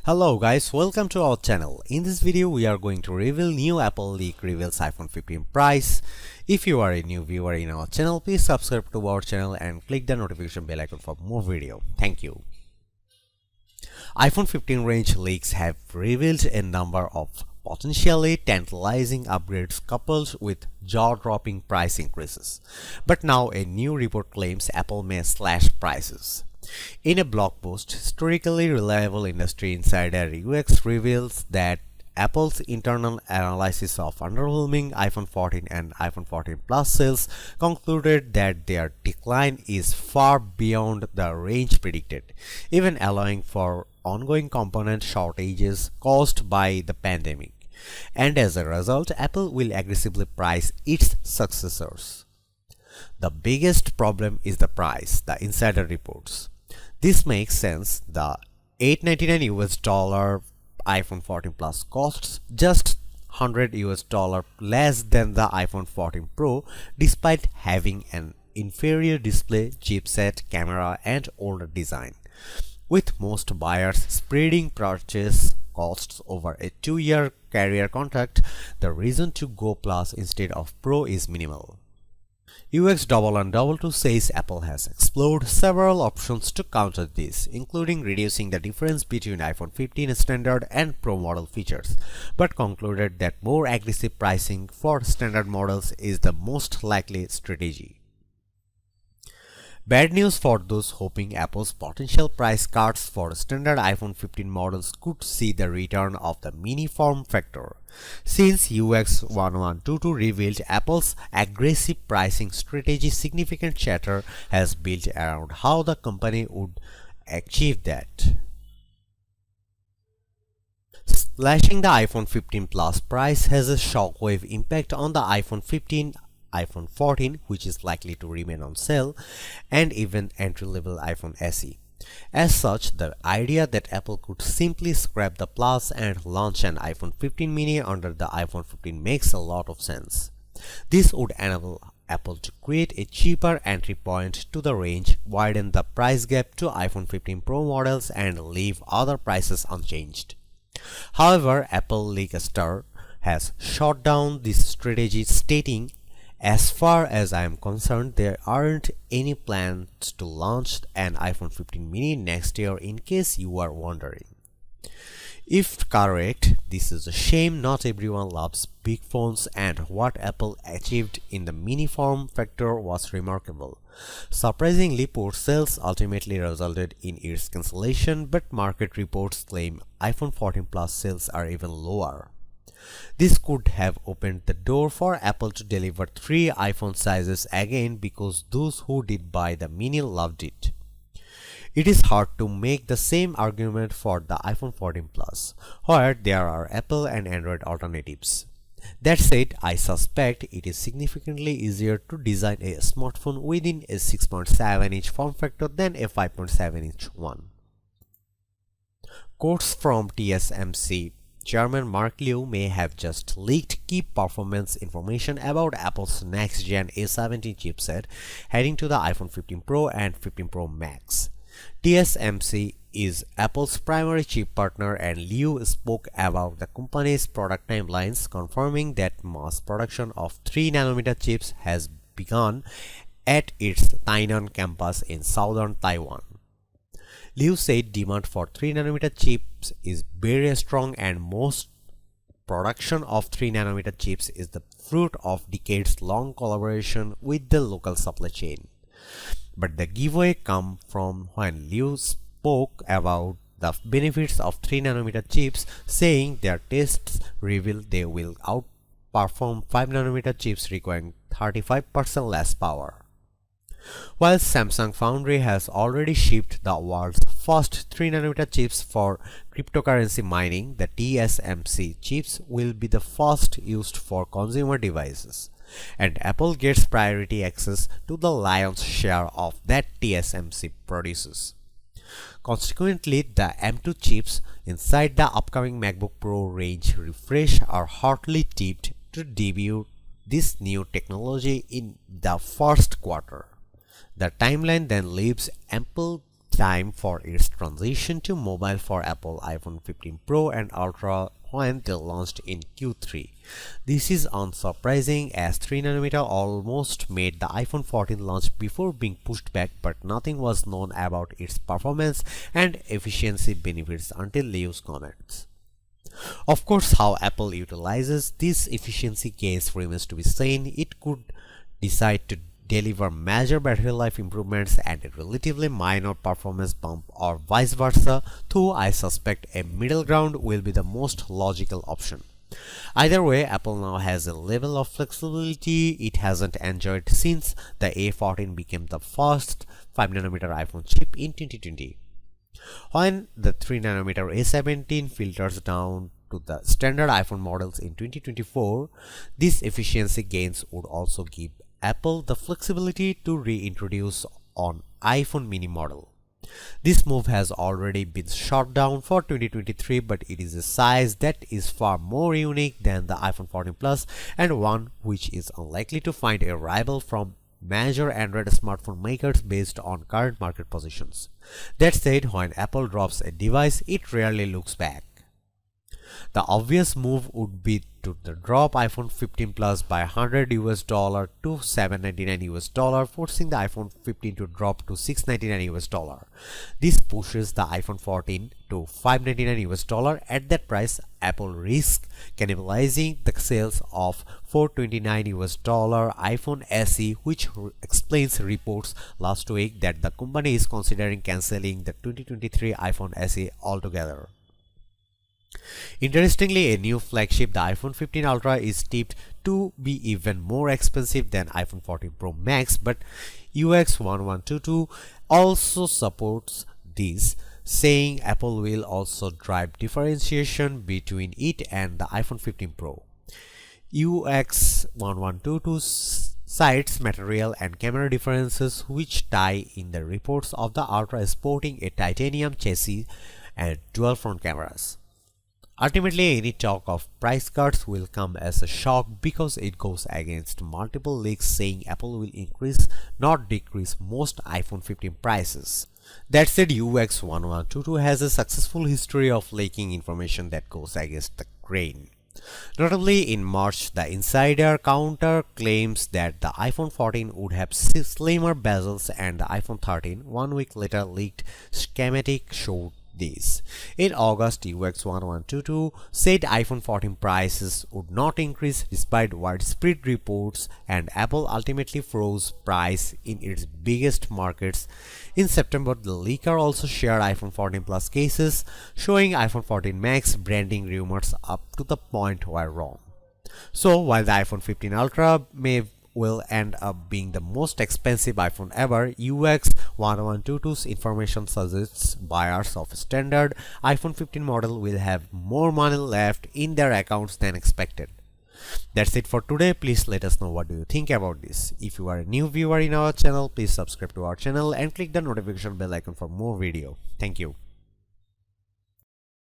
Hello guys, welcome to our channel. In this video we are going to reveal new Apple leak reveals iPhone 15 price. If you are a new viewer in our channel, please subscribe to our channel and click the notification bell icon for more video. Thank you. iPhone 15 range leaks have revealed a number of potentially tantalizing upgrades coupled with jaw-dropping price increases. But now a new report claims Apple may slash prices. In a blog post, historically reliable industry insider UX reveals that Apple's internal analysis of underwhelming iPhone 14 and iPhone 14 Plus sales concluded that their decline is far beyond the range predicted, even allowing for ongoing component shortages caused by the pandemic. And as a result, Apple will aggressively price its successors. The biggest problem is the price, the insider reports. This makes sense. The $899 iPhone 14 Plus costs just $100 less than the iPhone 14 Pro, despite having an inferior display, chipset, camera, and older design. With most buyers spreading purchase costs over a 2-year carrier contract, the reason to go Plus instead of Pro is minimal. UX2222 says Apple has explored several options to counter this, including reducing the difference between iPhone 15 standard and Pro model features, but concluded that more aggressive pricing for standard models is the most likely strategy. Bad news for those hoping Apple's potential price cuts for standard iPhone 15 models could see the return of the mini form factor, since UX1122 revealed Apple's aggressive pricing strategy. Significant chatter has built around how the company would achieve that. Slashing the iPhone 15 Plus price has a shockwave impact on the iPhone 15, iPhone 14, which is likely to remain on sale, and even entry-level iPhone SE. As such, the idea that Apple could simply scrap the Plus and launch an iPhone 15 mini under the iPhone 15 makes a lot of sense. This would enable Apple to create a cheaper entry point to the range, widen the price gap to iPhone 15 Pro models, and leave other prices unchanged. However, Apple leakster has shot down this strategy, stating, "As far as I am concerned, there aren't any plans to launch an iPhone 15 mini next year, in case you are wondering." If correct, this is a shame. Not everyone loves big phones, and what Apple achieved in the mini form factor was remarkable. Surprisingly, poor sales ultimately resulted in its cancellation, but market reports claim iPhone 14 Plus sales are even lower. This could have opened the door for Apple to deliver 3 iPhone sizes again, because those who did buy the mini loved it. It is hard to make the same argument for the iPhone 14 Plus, where there are Apple and Android alternatives. That said, I suspect it is significantly easier to design a smartphone within a 6.7-inch form factor than a 5.7-inch one. Quotes from TSMC Chairman Mark Liu may have just leaked key performance information about Apple's next-gen A17 chipset heading to the iPhone 15 Pro and 15 Pro Max. TSMC is Apple's primary chip partner, and Liu spoke about the company's product timelines, confirming that mass production of 3nm chips has begun at its Tainan campus in southern Taiwan. Liu said demand for 3nm chips is very strong, and most production of 3nm chips is the fruit of decades-long collaboration with the local supply chain. But the giveaway came from when Liu spoke about the benefits of 3nm chips, saying their tests reveal they will outperform 5nm chips, requiring 35% less power. While Samsung Foundry has already shipped the world's first 3nm chips for cryptocurrency mining, the TSMC chips will be the first used for consumer devices, and Apple gets priority access to the lion's share of that TSMC produces. Consequently, the M2 chips inside the upcoming MacBook Pro range refresh are hotly tipped to debut this new technology in the first quarter. The timeline then leaves ample time for its transition to mobile for Apple iPhone 15 Pro and Ultra when they launched in Q3. This is unsurprising as 3nm almost made the iPhone 14 launch before being pushed back, but nothing was known about its performance and efficiency benefits until Liu's comments. Of course, how Apple utilizes these efficiency gains remains to be seen. It could decide to deliver major battery life improvements and a relatively minor performance bump, or vice versa, though I suspect a middle ground will be the most logical option. Either way, Apple now has a level of flexibility it hasn't enjoyed since the A14 became the first 5nm iPhone chip in 2020. When the 3nm A17 filters down to the standard iPhone models in 2024, these efficiency gains would also give Apple the flexibility to reintroduce on iPhone mini model. This move has already been shot down for 2023, but it is a size that is far more unique than the iPhone 14 Plus and one which is unlikely to find a rival from major Android smartphone makers based on current market positions. That said, when Apple drops a device, it rarely looks back. The obvious move would be to drop iPhone 15 Plus by $100 to $799, forcing the iPhone 15 to drop to $699. This pushes the iPhone 14 to $599. At that price, Apple risks cannibalizing the sales of $429 iPhone SE, which explains reports last week that the company is considering canceling the 2023 iPhone SE altogether. Interestingly, a new flagship, the iPhone 15 Ultra, is tipped to be even more expensive than iPhone 14 Pro Max, but UX1122 also supports this, saying Apple will also drive differentiation between it and the iPhone 15 Pro. UX1122 cites material and camera differences which tie in the reports of the Ultra sporting a titanium chassis and dual front cameras. Ultimately, any talk of price cuts will come as a shock because it goes against multiple leaks saying Apple will increase, not decrease, most iPhone 15 prices. That said, UX1122 has a successful history of leaking information that goes against the grain. Notably, in March, the insider counter claims that the iPhone 14 would have slimmer bezels and the iPhone 13, 1 week later leaked schematic showed this. In August, UX1122 said iPhone 14 prices would not increase despite widespread reports, and Apple ultimately froze price in its biggest markets. In September, the leaker also shared iPhone 14 Plus cases, showing iPhone 14 Max branding rumors up to the point were wrong. So, while the iPhone 15 Ultra will end up being the most expensive iPhone ever, UX1122's information suggests buyers of a standard iPhone 15 model will have more money left in their accounts than expected. That's it for today. Please let us know what do you think about this. If you are a new viewer in our channel, please subscribe to our channel and click the notification bell icon for more video. Thank you.